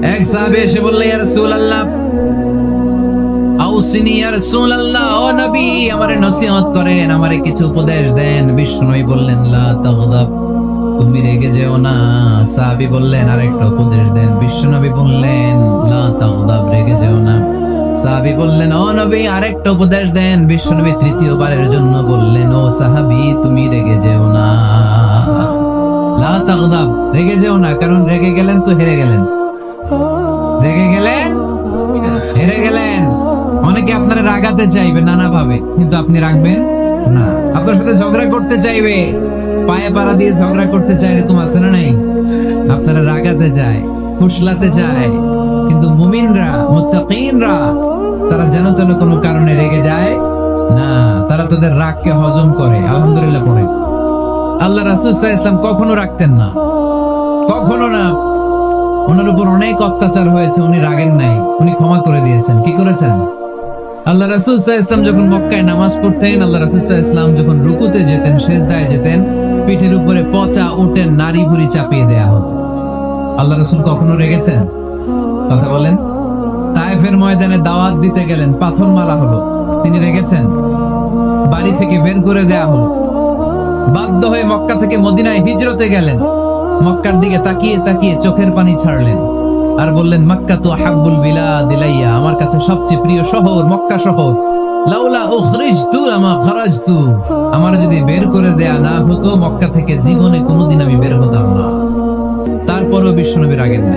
এক সাহাবী এসে বললেন, ইয়া রাসূলুল্লাহ, আউসিনি ইয়া রাসূলুল্লাহ, ও নবী আমারে নসিহত করেন, আমারে কিছু উপদেশ দেন। বিষ্ণুই বললেন, লা তাগদাব, তুমি রেগে যেও না। সাহাবী বললেন, আরেকটা উপদেশ দেন। বিশ্বনবী বললেন, লা তাগদাব, রেগে যেও না। সাহাবী বললেন, ও নবী আরেকটা উপদেশ দেন। বিশ্বনবী তৃতীয়বারের জন্য বললেন, ও সাহাবী তুমি রেগে যেও না, লা তাগদাব, রেগে যেও না, কারণ রেগে গেলেন তো হেরে গেলেন, রেগে গেলেন হেরে গেলেন। অনেকে আপনারা রাগাতে চাইবে নানা ভাবে, কিন্তু আপনি রাখবেন না। আপনার সাথে ঝগড়া করতে চাইবে, পায়ে পাড়া দিয়ে ঝগড়া করতে চাই, এরকম আছে না নাই? আপনারা রাগাতে চায়, ফুসলাতে চায়, কিন্তু মুমিনরা, মুত্তাকিনরা, তারা যেন তেন কোনো কারণে রেগে যায় না, তারা তাদের রাগকে হজম করে। আলহামদুলিল্লাহ পড়ে। আল্লাহ রাসূল সাল্লাল্লাহু আলাইহি ওয়াসাল্লাম কখনো রাগতেন না, কখনো না। ওনার উপর অনেক অত্যাচার হয়েছে, উনি রাগেন নাই, উনি ক্ষমা করে দিয়েছেন। কি করেছেন? আল্লাহ রাসূল সাল্লাল্লাহু আলাইহি ওয়াসাল্লাম যখন মক্কায় নামাজ পড়তেন, আল্লাহ রাসূল সাল্লাল্লাহু আলাইহি ওয়াসাল্লাম যখন রুকুতে যেতেন, সিজদায় যেতেন, পিঠের উপরে পচা উটের নাড়ি ভুঁড়ি চাপিয়ে দেয়া হতো। আল্লাহ রাসূল কখনো রেগেছেন? কথা বলেন। তায়েফের ময়দানে দাওয়াত দিতে গেলেন, পাথর মারা হলো, তিনি রেগেছেন? বাড়ি থেকে বের করে দেয়া হলো, বাধ্য হয়ে মক্কা থেকে মদিনায় হিজরতে গেলেন, মক্কার দিকে তাকিয়ে তাকিয়ে চোখের পানি ছাড়লেন আর বললেন, মক্কা তো হাব্বুল বিলাদ ইলাইয়া, আমার কাছে সবচেয়ে প্রিয় শহর মক্কা শহর। লাউলা উখরিজতু লামা খারাজতু, আমার যদি বের করে দেয়া না হতো মক্কা থেকে, জীবনে কোনোদিন আমি বের হতাম না। তারপরেও বিশ্বনবী রাগেন না।